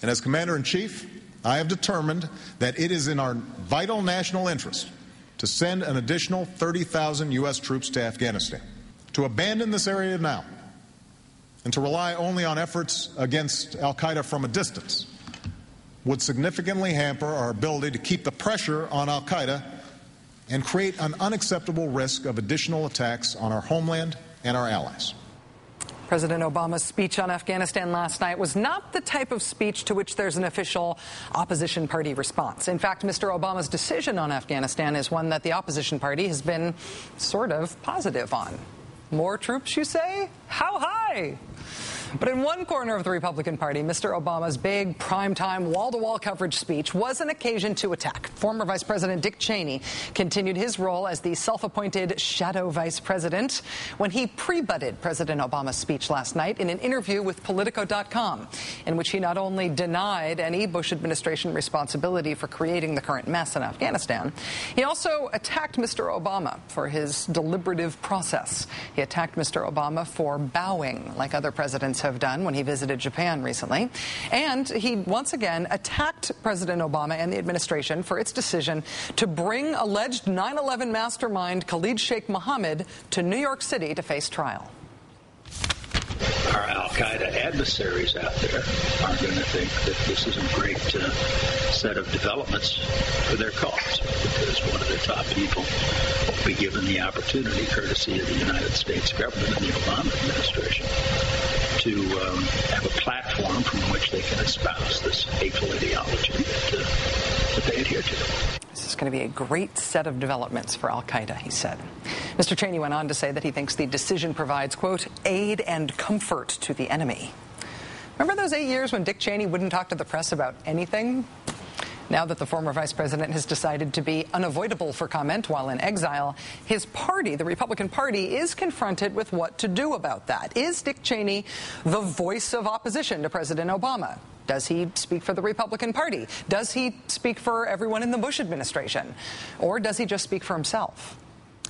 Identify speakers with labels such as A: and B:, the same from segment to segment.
A: And as Commander-in-Chief, I have determined that it is in our vital national interest to send an additional 30,000 U.S. troops to Afghanistan. To abandon this area now and to rely only on efforts against al-Qaeda from a distance would significantly hamper our ability to keep the pressure on al-Qaeda and create an unacceptable risk of additional attacks on our homeland and our allies.
B: President Obama's speech on Afghanistan last night was not the type of speech to which there's an official opposition party response. In fact, Mr. Obama's decision on Afghanistan is one that the opposition party has been sort of positive on. More troops, you say? How high? But in one corner of the Republican Party, Mr. Obama's big, primetime, wall-to-wall coverage speech was an occasion to attack. Former Vice President Dick Cheney continued his role as the self-appointed shadow vice president when he pre-butted President Obama's speech last night in an interview with Politico.com, in which he not only denied any Bush administration responsibility for creating the current mess in Afghanistan, he also attacked Mr. Obama for his deliberative process. He attacked Mr. Obama for bowing, like other presidents have done when he visited Japan recently. And he once again attacked President Obama and the administration for its decision to bring alleged 9/11 mastermind Khalid Sheikh Mohammed to New York City to face trial.
C: Our al-Qaeda adversaries out there are going to think that this is a great set of developments for their cause, because one of their top people will be given the opportunity, courtesy of the United States government and the Obama administration, to have a platform from which they can espouse this hateful ideology that they adhere to.
B: This is going to be a great set of developments for al-Qaeda, he said. Mr. Cheney went on to say that he thinks the decision provides, quote, aid and comfort to the enemy. Remember those 8 years when Dick Cheney wouldn't talk to the press about anything? Now that the former vice president has decided to be unavoidable for comment while in exile, his party, the Republican Party, is confronted with what to do about that. Is Dick Cheney the voice of opposition to President Obama? Does he speak for the Republican Party? Does he speak for everyone in the Bush administration? Or does he just speak for himself?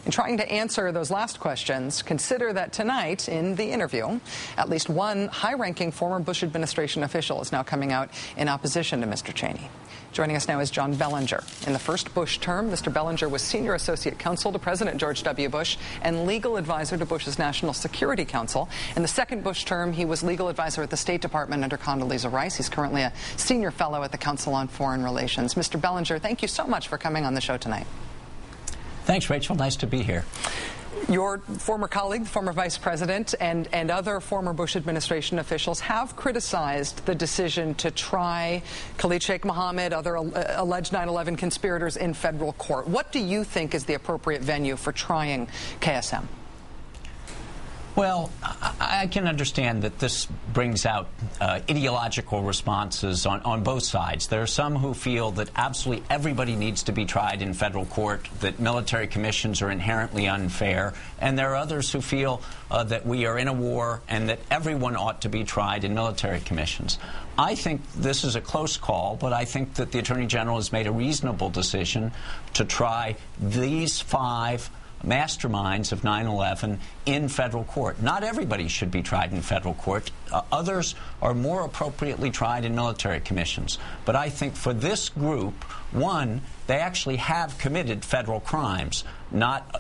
B: In trying to answer those last questions, consider that tonight in the interview, at least one high-ranking former Bush administration official is now coming out in opposition to Mr. Cheney. Joining us now is John Bellinger. In the first Bush term, Mr. Bellinger was senior associate counsel to President George W. Bush and legal advisor to Bush's National Security Council. In the second Bush term, he was legal advisor at the State Department under Condoleezza Rice. He's currently a senior fellow at the Council on Foreign Relations. Mr. Bellinger, thank you so much for coming on the show tonight.
D: Thanks, Rachel. Nice to be here.
B: Your former colleague, the former vice president, and other former Bush administration officials have criticized the decision to try Khalid Sheikh Mohammed, other alleged 9/11 conspirators in federal court. What do you think is the appropriate venue for trying KSM?
D: Well, I can understand that this brings out ideological responses on both sides. There are some who feel that absolutely everybody needs to be tried in federal court, that military commissions are inherently unfair, and there are others who feel that we are in a war and that everyone ought to be tried in military commissions. I think this is a close call, but I think that the Attorney General has made a reasonable decision to try these 5 masterminds of 9/11 in federal court. Not everybody should be tried in federal court. Others are more appropriately tried in military commissions. But I think for this group, one, they actually have committed federal crimes.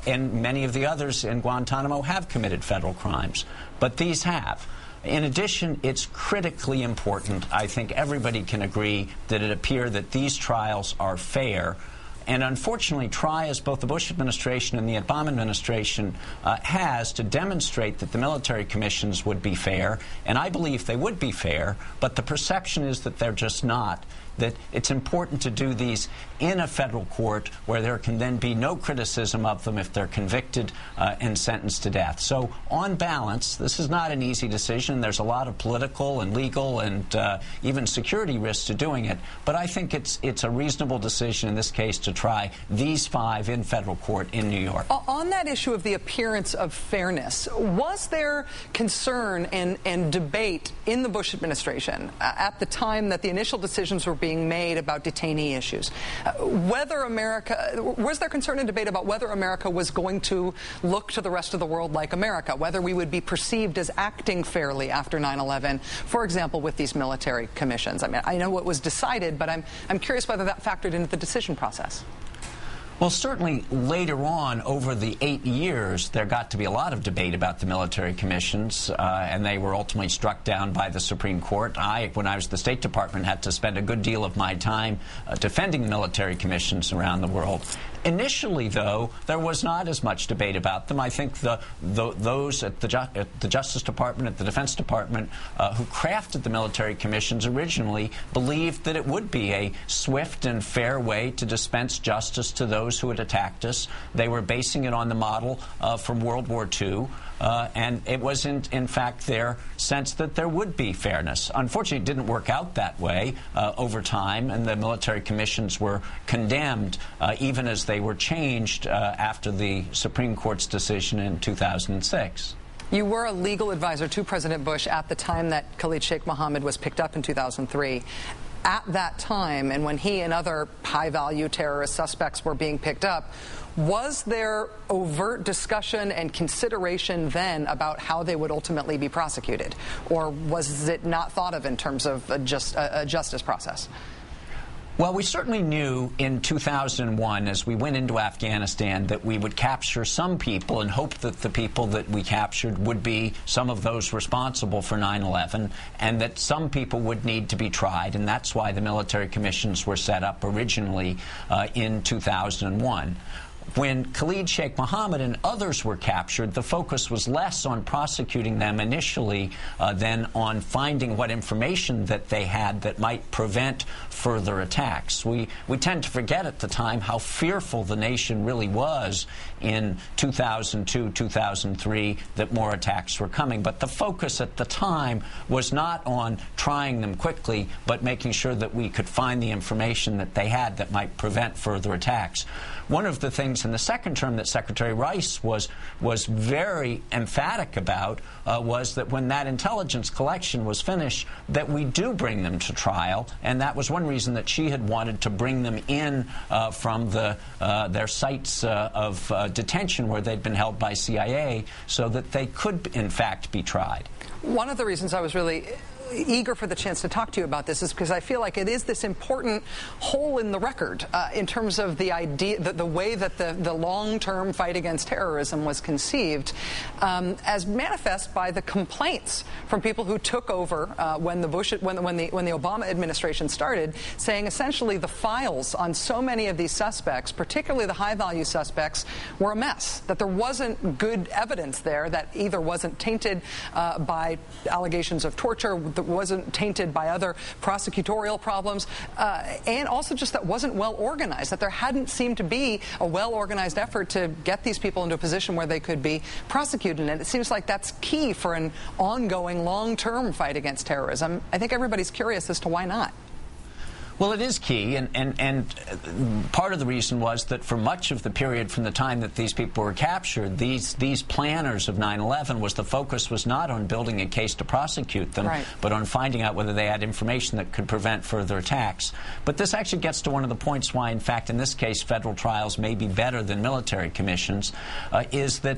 D: And many of the others in Guantanamo have committed federal crimes. But these have. In addition, it's critically important, I think everybody can agree, that it appear that these trials are fair. And unfortunately, try as both the Bush administration and the Obama administration has to demonstrate that the military commissions would be fair. And I believe they would be fair, but the perception is that they're just not. That it's important to do these in a federal court where there can then be no criticism of them if they're convicted and sentenced to death. So on balance, this is not an easy decision. There's a lot of political and legal and even security risks to doing it. But I think it's a reasonable decision in this case to try these 5 in federal court in New York.
B: On that issue of the appearance of fairness, was there concern and debate in the Bush administration at the time that the initial decisions were being being made about detainee issues. Was there concern and debate about whether America was going to look to the rest of the world like America, whether we would be perceived as acting fairly after 9/11, for example, with these military commissions? I mean, I know what was decided, but I'm curious whether that factored into the decision process.
D: Well, certainly later on, over the 8 years, there got to be a lot of debate about the military commissions, and they were ultimately struck down by the Supreme Court. When I was at the State Department, had to spend a good deal of my time defending the military commissions around the world. Initially, though, there was not as much debate about them. I think those at the Justice Department, at the Defense Department, who crafted the military commissions originally believed that it would be a swift and fair way to dispense justice to those who had attacked us. They were basing it on the model from World War II. And it was, in fact, their sense that there would be fairness. Unfortunately, it didn't work out that way over time, and the military commissions were condemned, even as they were changed after the Supreme Court's decision in 2006.
B: You were a legal advisor to President Bush at the time that Khalid Sheikh Mohammed was picked up in 2003. At that time, and when he and other high-value terrorist suspects were being picked up, was there overt discussion and consideration then about how they would ultimately be prosecuted? Or was it not thought of in terms of a justice process?
D: Well, we certainly knew in 2001, as we went into Afghanistan, that we would capture some people and hope that the people that we captured would be some of those responsible for 9/11, and that some people would need to be tried, and that's why the military commissions were set up originally in 2001. When Khalid Sheikh Mohammed and others were captured, the focus was less on prosecuting them initially than on finding what information that they had that might prevent further attacks. We tend to forget at the time how fearful the nation really was in 2002, 2003, that more attacks were coming. But the focus at the time was not on trying them quickly, but making sure that we could find the information that they had that might prevent further attacks. One of the things in the second term that Secretary Rice was very emphatic about was that when that intelligence collection was finished, that we do bring them to trial, and that was one reason that she had wanted to bring them in from their sites of detention where they'd been held by CIA, so that they could in fact be tried.
B: One of the reasons I was really eager for the chance to talk to you about this is because I feel like it is this important hole in the record in terms of the idea, the way that the long-term fight against terrorism was conceived, as manifest by the complaints from people who took over when the Obama administration started, saying essentially the files on so many of these suspects, particularly the high-value suspects, were a mess. That there wasn't good evidence there, that either wasn't tainted by allegations of torture, that wasn't tainted by other prosecutorial problems, and also just that wasn't well organized, that there hadn't seemed to be a well-organized effort to get these people into a position where they could be prosecuted. And it seems like that's key for an ongoing long-term fight against terrorism. I think everybody's curious as to why not.
D: Well, it is key, and part of the reason was that for much of the period from the time that these people were captured, these planners of 9/11, the focus was not on building a case to prosecute them,
B: right,
D: but on finding out whether they had information that could prevent further attacks. But this actually gets to one of the points why, in fact, in this case, federal trials may be better than military commissions, is that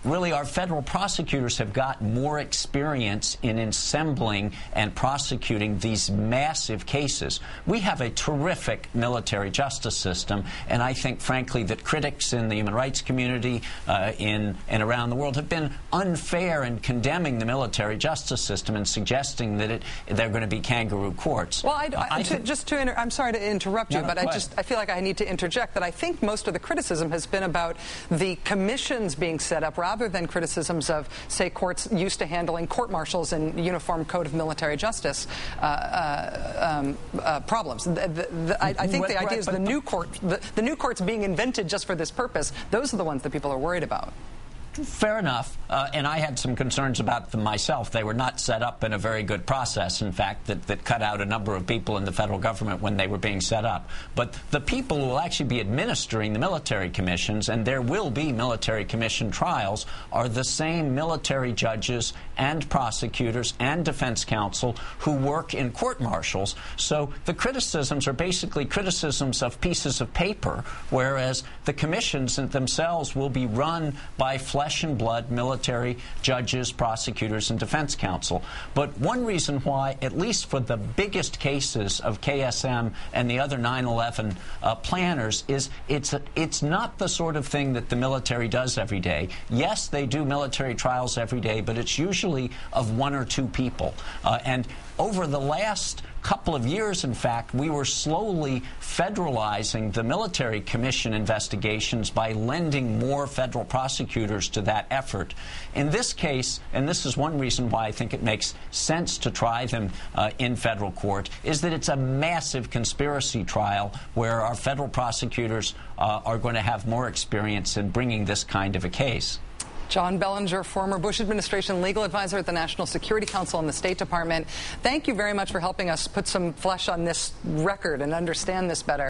D: really our federal prosecutors have got more experience in assembling and prosecuting these massive cases. We have a terrific military justice system, and I think, frankly, that critics in the human rights community and around the world have been unfair in condemning the military justice system and suggesting that they're going to be kangaroo courts.
B: Well, I'm sorry to interrupt you, but I feel like I need to interject that I think most of the criticism has been about the commissions being set up rather than criticisms of, say, courts used to handling court-martials and Uniform Code of Military Justice problems. I think the idea is the new courts being invented just for this purpose. Those are the ones that people are worried about.
D: fair enough. And I had some concerns about them myself. They were not set up in a very good process, in fact, that cut out a number of people in the federal government when they were being set up. But the people who will actually be administering the military commissions, and there will be military commission trials, are the same military judges and prosecutors and defense counsel who work in court-martials. So the criticisms are basically criticisms of pieces of paper, whereas the commissions themselves will be run by flesh and blood military judges, prosecutors, and defense counsel. But one reason why, at least for the biggest cases of KSM and the other 9/11 planners, is it's not the sort of thing that the military does every day. Yes, they do military trials every day, but it's usually of one or two people. And over the last couple of years, in fact, we were slowly federalizing the military commission investigations by lending more federal prosecutors to that effort. In this case, and this is one reason why I think it makes sense to try them in federal court, is that it's a massive conspiracy trial where our federal prosecutors are going to have more experience in bringing this kind of a case.
B: John Bellinger, former Bush administration legal advisor at the National Security Council and the State Department. Thank you very much for helping us put some flesh on this record and understand this better.